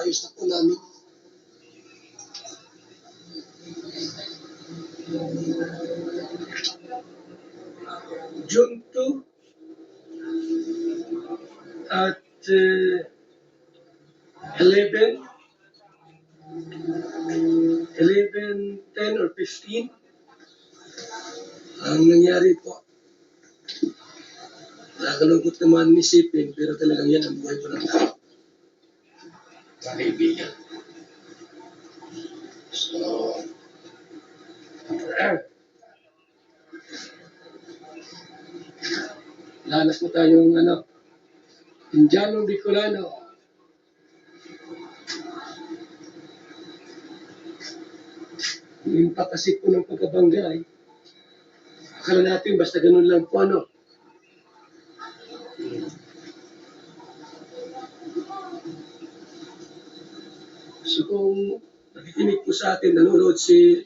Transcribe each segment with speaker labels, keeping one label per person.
Speaker 1: inaayos na po namin. June 2 at 11, 10 or 15 ang nangyari po. Nakakalungkot naman isipin, pero talagang yan ang buhay ko ng tao. Kaibigan. So, lalas mo tayong Indiano Bicolano. Yung pakasip po ng pagkabangga ay akala natin basta ganun lang po So kung nakikinig po sa atin, nanonood si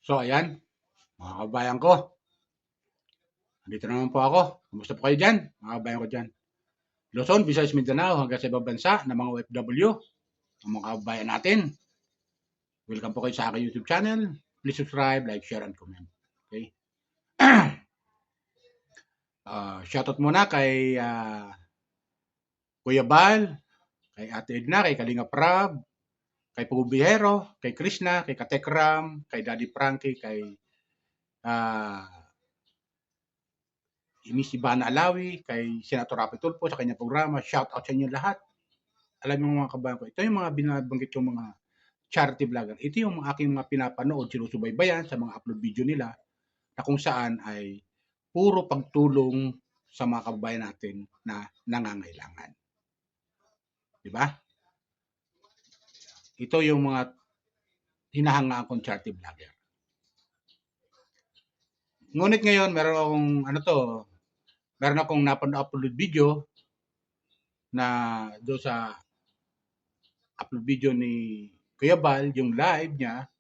Speaker 2: So ayan, mga kabayan ko. Dito naman po ako. Kumusta po kayo dyan? Mga kabayan ko dyan. Luzon, Visayas, Mindanao, hanggang sa ibang bansa ng mga OFW. Ang mga kabayan natin. Welcome po kayo sa aking YouTube channel. Please subscribe, like, share, and comment. Okay? Shoutout muna kay Kuya Bal, kay Ate Edna, kay Kalinga Prab, kay Pugubihero, kay Krishna, kay Katekram, kay Daddy Frankie, kay Miss Ivana Alawi, kay Senator Rapi Tulfo sa kanyang programa. Shoutout sa inyo lahat. Alam niyo mga kabayan ko, ito yung mga binabanggit yung mga charity vlogger. Ito yung aking mga pinapanood, sinusubaybayan sa mga upload video nila na kung saan ay puro pagtulong sa mga kababayan natin na nangangailangan. Diba? Ito yung mga hinahangaan kong charity vlogger. Ngunit ngayon, meron akong napanood video na do sa upload video ni Kuya Bal, yung live niya,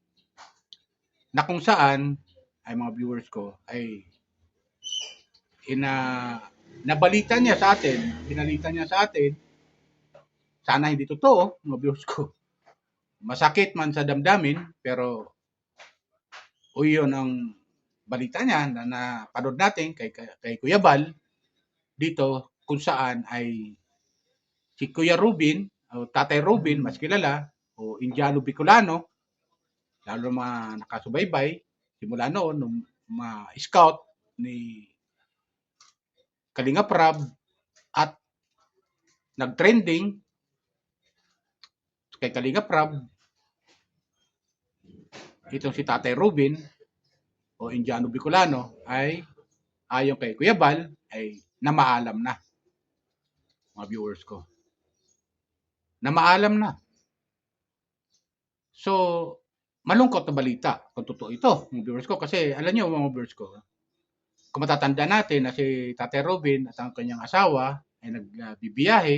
Speaker 2: na kung saan ay mga viewers ko ay nabalita niya sa atin, binalita niya sa atin, sana hindi totoo, mga viewers ko. Masakit man sa damdamin, pero yun ang balita niya na napanood natin kay Kuya Bal dito, kung saan ay si Kuya Rubin, o Tatay Rubin, mas kilala, o Indiano Bicolano, lalo mga nakasubaybay, simula noon, nung ma-scout ni Kalinga Prab at nag-trending kay Kalinga Prab, itong si Tatay Rubin o Indiano Bicolano ay ayon kay Kuya Bal ay namaalam na, mga viewers ko. Namaalam na. So, malungkot na balita kung totoo ito, mga viewers ko. Kasi alam niyo mga viewers ko, kung matatanda natin na si Tatay Robin at ang kanyang asawa ay nagbibiyahe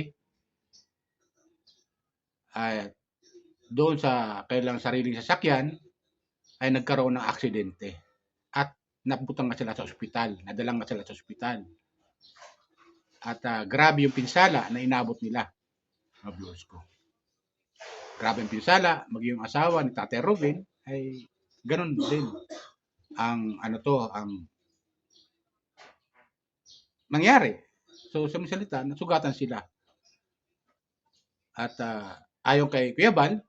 Speaker 2: ay doon sa kailang sariling sasakyan ay nagkaroon ng aksidente at napunta nga sila sa ospital, nadalang nga sila sa ospital. At grabe yung pinsala na inabot nila, mga viewers ko. Grabe yung pinsala, maging yung asawa ni Tatay Robin ay ganun din ang ang nangyari. So sa mga salita, nasugatan sila. At ayon kay Kuya Bal,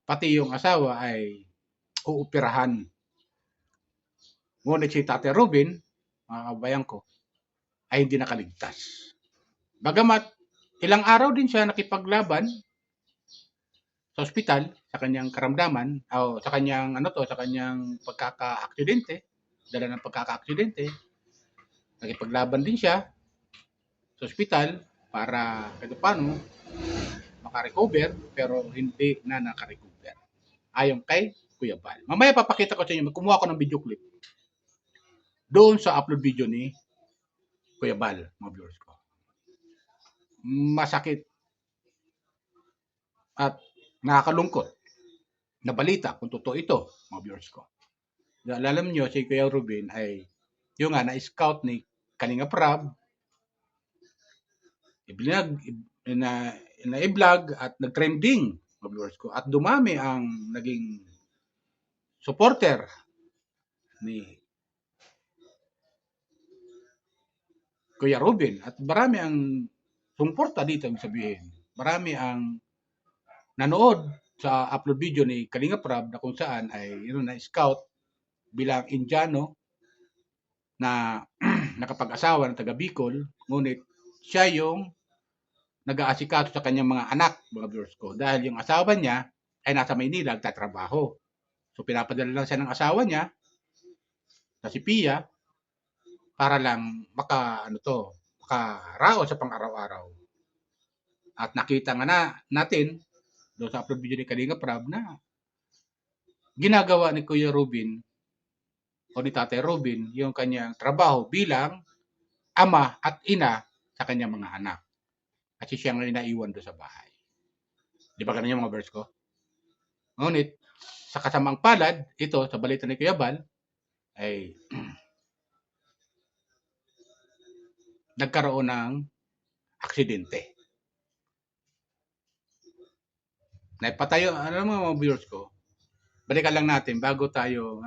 Speaker 2: pati yung asawa ay uupirahan. Ngunit si Tatay Robin, mga kabayan ko, ay hindi nakaligtas. Bagamat ilang araw din siya nakipaglaban sa ospital sa kanyang karamdaman o sa kanyang sa kanyang pagkaka-aksidente, dala ng pagkaka-aksidente, nakipaglaban din siya sa ospital para kahit paano makarecover, pero hindi na nakarecover. Ayon kay Kuya Bal. Mamaya papakita ko sa inyo, kumuha ko ng video clip doon sa upload video ni Kuya Bal, mga viewers ko. Masakit at nakakalungkot na balita kung totoo ito, mga viewers ko. Dahil alam nyo, si Kuya Rubin ay yung nga na-scout ni Kalinga Prab, i-vlog at nag-trending, mga viewers ko. At dumami ang naging supporter ni Kuya Ruben at marami ang sumuporta dito, ang sabihin. Marami ang nanood sa upload video ni Kalinga Prab na kung saan ay na-scout bilang Indiano na nakapag-asawa ng taga Bicol, ngunit siya yung nag-aasikaso sa kanyang mga anak, mga viewers ko, dahil yung asawa niya ay nasa Maynila nagtatrabaho. So pinapadala lang siya ng asawa niya na si Pia para lang makaraos sa pang-araw-araw. At nakita nga natin doon sa upload video ni Kalinga Prab na ginagawa ni Kuya Ruben o ni Tatay Ruben yung kanyang trabaho bilang ama at ina sa kanyang mga anak. Kasi siya nga naiwan doon sa bahay. Di ba ganun yung mga verse ko? Ngunit, sa kasamang palad, ito, sa balita ni Kuya Bal, ay nagkaroon ng aksidente. Naipatayo, ano mga viewers ko, balikan lang natin bago tayo,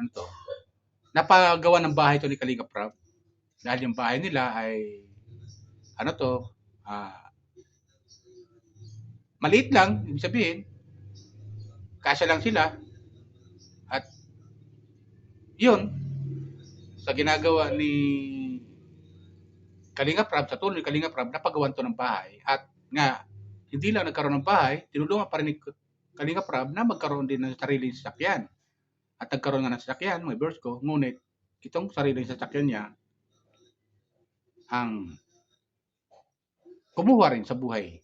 Speaker 2: napagawa ng bahay to ni Kalinga Prab. Dahil yung bahay nila ay, maliit lang, ibig sabihin, kasya lang sila, at yun, sa ginagawa ni Kalinga Prab, sa tulong ni Kalinga Prab, napagawan to ng bahay. At nga, hindi lang nagkaroon ng bahay, tinulungan pa rin ni Kalinga Prab na magkaroon din ng sariling sasakyan. At nagkaroon nga ng sasakyan, mga viewers ko, ngunit itong sariling sasakyan niya ang kumuha rin sa buhay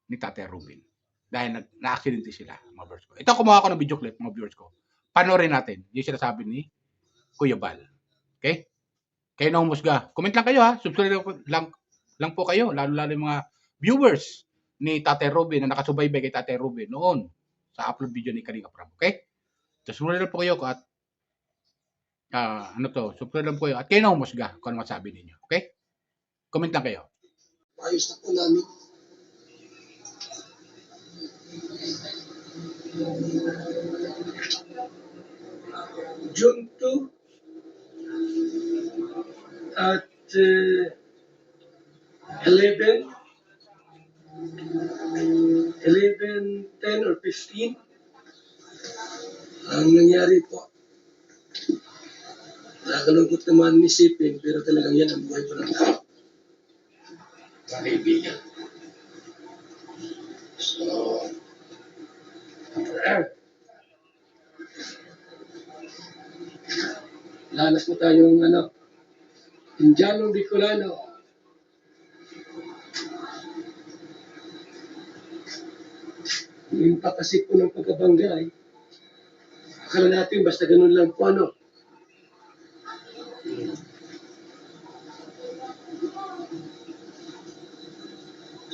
Speaker 2: ni Tatay Ruben. Dahil na-aksidente sila, mga viewers ko. Ito, kumuha ko ng video clip, mga viewers ko. Panoorin natin yung sinasabi ni Kuya Bal. Okay? Kayo na humusga. Comment lang kayo ha. Subscribe lang po kayo. Lalo-lalo yung mga viewers ni Tatay Ruben na nakasubaybay kay Tatay Ruben noon sa upload video ni Kalinga Prab. Okay? So, subscribe lang po kayo at subscribe lang po kayo at kayo na humusga kung ano masabi ninyo. Okay? Comment lang kayo.
Speaker 1: Ayos na po namin. June 2 at 11, 10 or 15 ang nangyari po. Nakakalungkot naman isipin, pero talagang yan ang buhay ko ng tao. Kaibigan. So, lalas mo tayong Indianong Bicolano. Yung pakasip po ng pagkabangga ay akala natin basta ganun lang po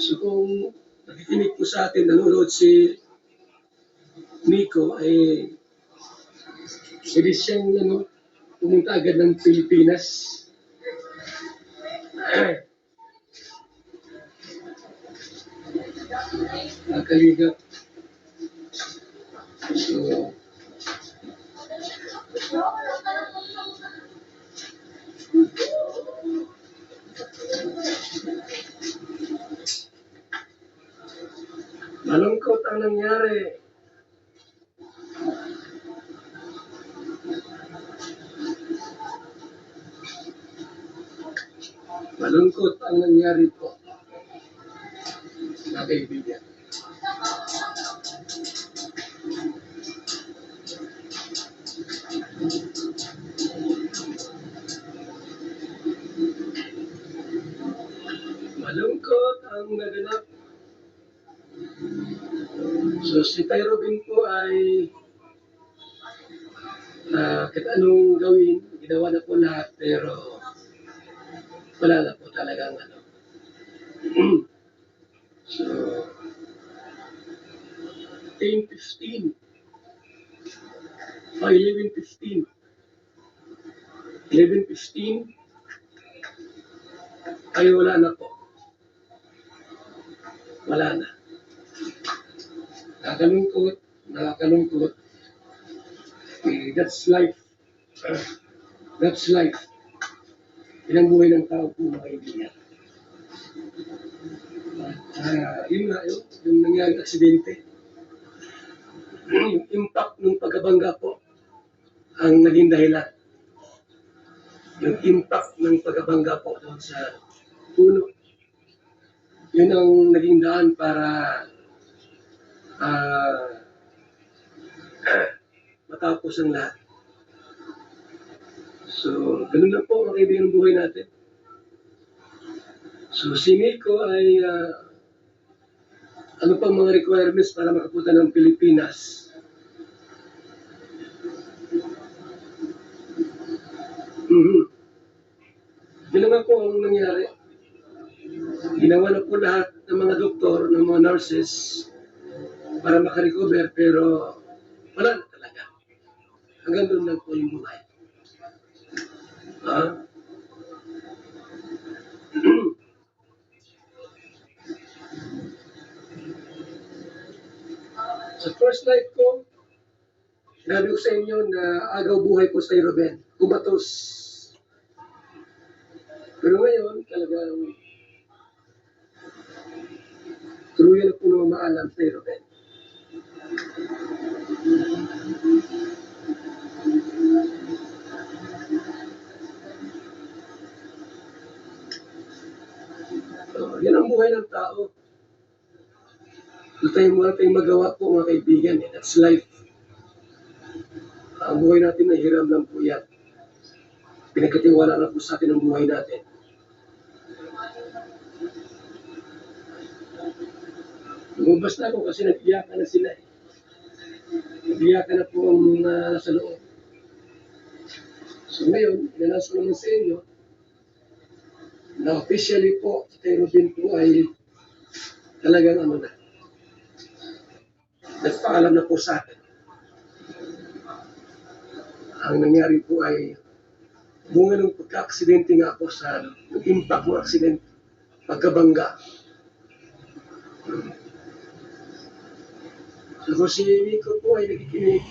Speaker 1: So kung nakikinig po sa atin, nanonood si Nico, ay hindi siyang pumunta agad ng Pilipinas. Nakaliga. So, malungkot ang nangyari. Malungkot ang nangyari po, mga kaibigan. Malungkot ang naganap. So si Tay Ruben po ay kahit anong gawin, ginawa na po lahat, pero wala na po talagang So, 10:15 o 11:15 11:15 ay wala na po. Wala na. Nakakalungkot, nakakalungkot. That's life. That's life. Yan ang buhay ng tao po, mga kaibigan. Yun nga yun, yung nangyari aksidente. Yung impact ng pagkabangga po ang naging dahilan. Yung impact ng pagkabangga po doon sa puno. Yun ang naging daan para ah, matapos ang lahat. So, ganun lang po mga kaibigan ng buhay natin. So, si Nico ay ano pang mga requirements para makapunta ng Pilipinas? Mhm. Yun lang po ang nangyari. Ginawa na po lahat ng mga doktor, ng mga nurses para makarecover pero wala na talaga. Hanggang doon lang po yung buhay. Ah, sa first life ko, sinabi ko sa inyo na agaw buhay ko sa Ruben. Kumatos. Pero ngayon, talagang tuluyan na po na maalam sa Ruben. Yan ang buhay ng tao. Wala tayong magawa po mga kaibigan. That's life. Ang buhay natin na hiram lang po yan. Pinagkatiwala na po sa atin ang buhay natin. Lumabas na ako kasi nag-iyakan na sila. Nag-iyakan na po ang mga nasa loob. So ngayon, inanas ko naman sa inyo na officially po sa Terobin po ay talagang ano na. Nagpaalam na po sa akin. Ang nangyari po ay bunga ng pagka-aksidente nga po sa impact ng aksidente, pagkabangga. So si Nico po ay nakikinig.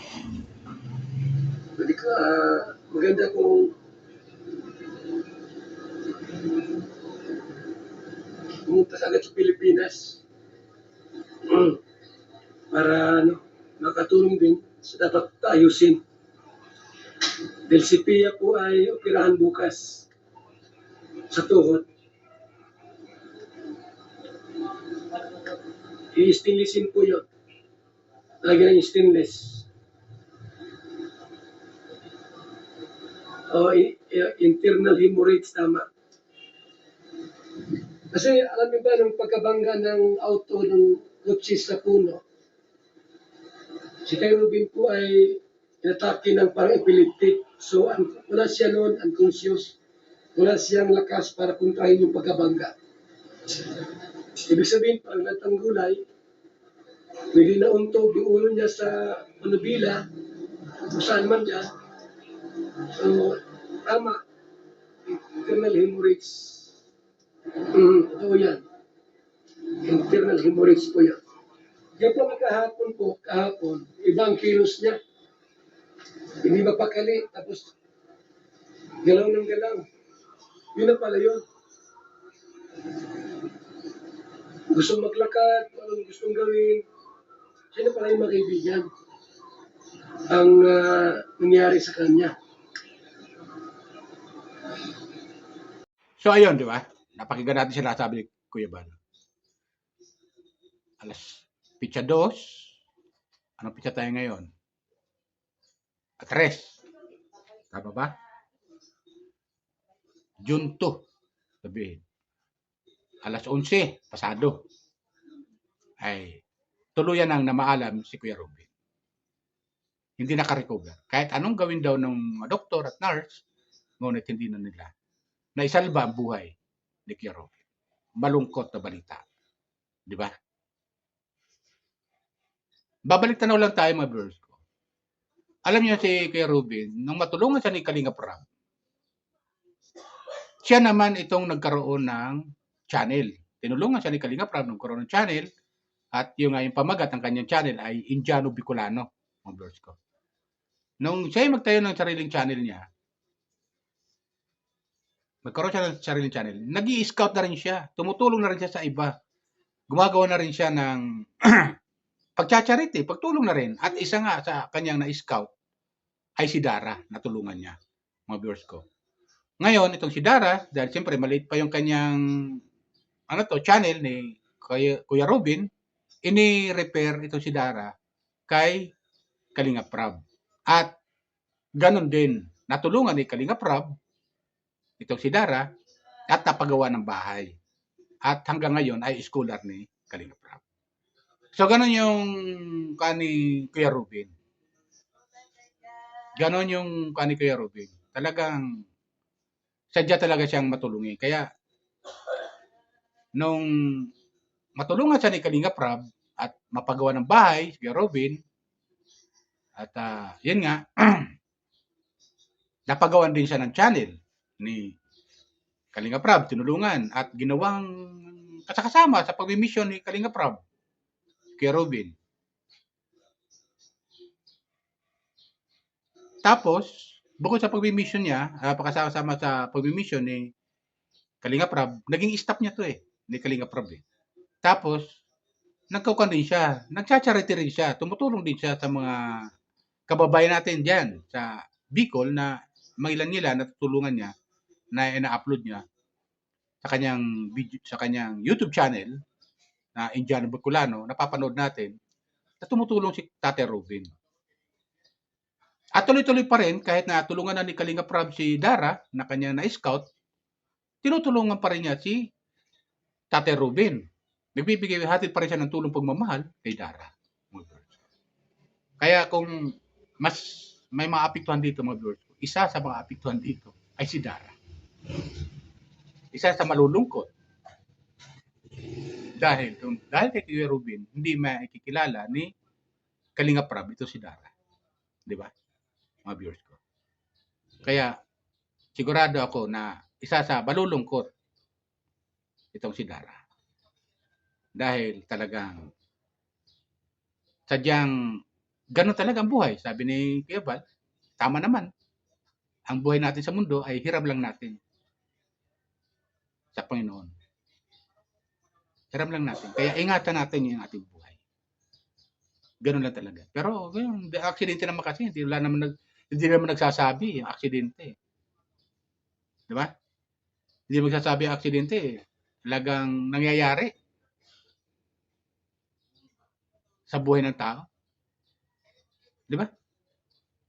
Speaker 1: Pwede ka, maganda kung pumunta ka agad sa Pilipinas para makatulong din sa dapat ayusin. Dahil si Pia po ay operahan bukas sa tuhod. I-stainlessin po yun. Lagyan ng stainless. O internal hemorrhage, tama. Kasi alam niyo ba, nung pagkabangga ng auto ng kotse sa puno, si Kay Rubin po ay inatake ng parang epileptic. So, wala siya noon, unconscious. Wala siyang lakas para kontrahin yung pagkabangga. Ibig sabihin, parang natanggulay, pwede na untog yung ulo niya sa manubila, kung saan man dyan. So, tama. Internal hemorrhage. Ito yan. Internal hemorrhage po yan. Kaya po kahapon, ibang kilos niya. Hindi mapakali, tapos galaw ng galaw. Yun na pala yun. Gusto maglakad, anong gustong gawin. Sino pala yung mga kaibigan ang nangyari sa kanya.
Speaker 2: So ayun, di ba? Napakinggan natin sila sabi ni Kuya Bal. Alas pitsa 2. Anong pitsa tayo ngayon? At 3. Tama ba? June 2. Sabihin. Alas 11. Pasado. Ay tuluyan ang namaalam si Kuya Ruben. Hindi nakarecover. Kahit anong gawin daw ng doktor at nurse, ngunit hindi na nila naisalba ang buhay ni Kuya Ruben. Malungkot na balita. Di ba? Babalik tanaw lang tayo mga viewers ko. Alam niyo si Kuya Ruben, nung matulungan siya ni Kalinga Prab, siya naman itong nagkaroon ng channel. Tinulungan siya ni Kalinga Prab nagkaroon ng channel at yung pamagat ng kanyang channel ay Indiano Bicolano, mga viewers ko. Nung siya ay magtayo ng sariling channel niya, magkaroon siya ng sariling channel, nag-i-scout na rin siya, tumutulong na rin siya sa iba. Gumagawa na rin siya ng pagcha-charity, pagtulong na rin. At isa nga sa kanyang na-scout ay si Dara, natulungan niya, mga viewers ko. Ngayon, itong si Dara, dahil siyempre maliit pa yung kanyang channel ni Kuya Robin, ini-repair itong si Dara kay Kalinga Prab. At ganun din, natulungan ni Kalinga Prab itong si Dara at napagawa ng bahay. At hanggang ngayon ay scholar ni Kalinga Prab. So ganun yung kani Kuya Robin. Ganon yung kani Kuya Robin. Talagang sadya talaga siyang matulungi. Kaya nung matulungan siya ni Kalinga Prab at mapagawa ng bahay, si Kuya Robin, at yun nga, napagawan din siya ng channel ni Kalinga Prab, tinulungan at ginawang kasama sa pagmimisyon ni Kalinga Prab, Kuya Robin. Tapos, bukod sa pagmimisyon niya, pakasama sa pagmimisyon ni Kalinga Prab, naging staff niya to ni Kalinga Prab Tapos, nagkaukan din siya, nagcha-charity rin siya, tumutulong din siya sa mga kababayan natin diyan sa Bicol na mailan-ilan natutulungan niya na ina-upload niya sa kanyang video, sa kanyang YouTube channel na Indiano Bicolano, napapanood natin na tumutulong si Tate Robin. At tuloy-tuloy pa rin kahit na tulungan na ni Kalinga Prab si Dara na kanyang na-scout, tinutulungan pa rin niya si Tate Robin. Nagbibigay hatid pa rin siya ng tulong pagmamahal kay Dara. Kaya kung mas may maapektuhan dito mga viewers, isa sa mga apektuhan dito ay si Dara. Isa sa malulungkot. Dahil kay Kuya Robin, hindi makikilala ni Kalinga Prab ito si Dara. Di ba? Mga viewers ko. Kaya sigurado ako na isa sa malulungkot itong si Dara. Dahil talagang sadyang ganun talaga ang buhay. Sabi ni Kuya Val, tama naman. Ang buhay natin sa mundo ay hirap lang natin sa Panginoon. Hirap lang natin. Kaya ingatan natin yung ating buhay. Ganun lang talaga. Pero yung aksidente naman kasi, hindi naman nagsasabi yung aksidente. Di ba? Hindi magsasabi ang aksidente. Talagang nangyayari sa buhay ng tao. Di ba?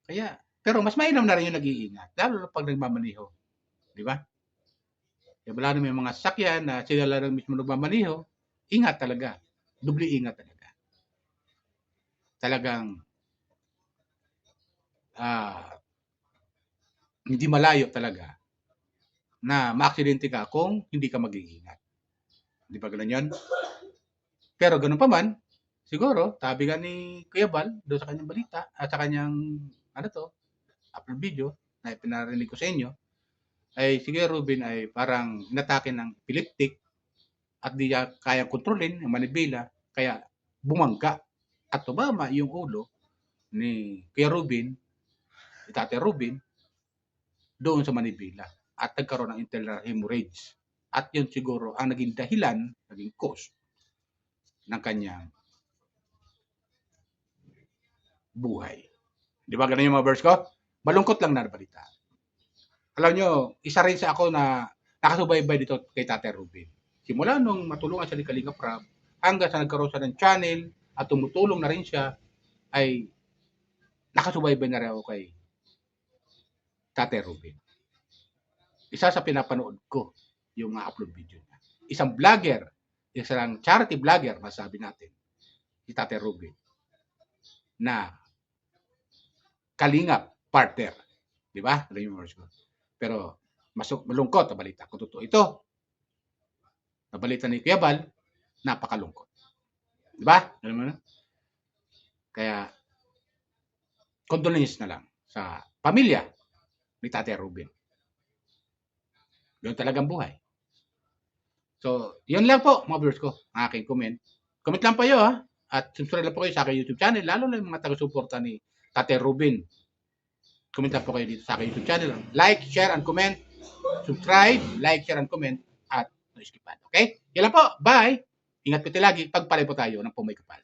Speaker 2: Kaya, pero mas mainam na rin yung nag-iingat. Lalo pag nagmamaniho. Di ba? Kaya wala na may mga sasakyan na sila lang mismo nagmamaniho, ingat talaga. Dubli ingat talaga. Talagang hindi malayo talaga na maaksidente ka kung hindi ka mag-iingat. Di ba ganun yun? Pero ganun pa man, siguro, sabi nga ni Kuya Val, doon sa kanyang balita, at sa kanyang, upload video, na pinarinig ko sa inyo, ay si Kuya Robin ay parang inatake ng epileptic at di niya kayang kontrolin, yung manibela, kaya bumangga at tumama yung ulo ni Kuya Robin, ni Tate Robin, doon sa manibela at nagkaroon ng internal hemorrhage. At yun siguro ang naging dahilan, naging cause ng kanyang buhay. Di ba ganun yung mga verse ko? Malungkot lang na balita. Alam nyo, isa rin sa ako na nakasubaybay dito kay Tate Robin. Simula nung matulungan siya ni Kalinga Prab, hanggang sa nagkaroon siya ng channel at tumutulong na rin siya, ay nakasubaybay na rin ako kay Tate Robin. Isa sa pinapanood ko yung upload video niya. Isang vlogger, isang charity vlogger, masabi natin, si Tate Robin, na Kalingap partner. Di ba? Pero malungkot na balita. Kung totoo ito, na balita ni Kuya Val, napakalungkot. Di ba? Kaya, condolence na lang sa pamilya ni Tate Robin. Doon talagang buhay. So, yun lang po, mga viewers ko, ang aking comment. Comment lang po kayo, ha? At subscribe lang po kayo sa aking YouTube channel, lalo na yung mga taga-suporta ni Tate Ruben. Comment lang po kayo dito sa aking YouTube channel. Like, share, and comment. Subscribe, like, share, and comment. At no-skipan. Okay? Yan lang po. Bye! Ingat po tayo lagi. Pagpalay po tayo ng pumay kapal.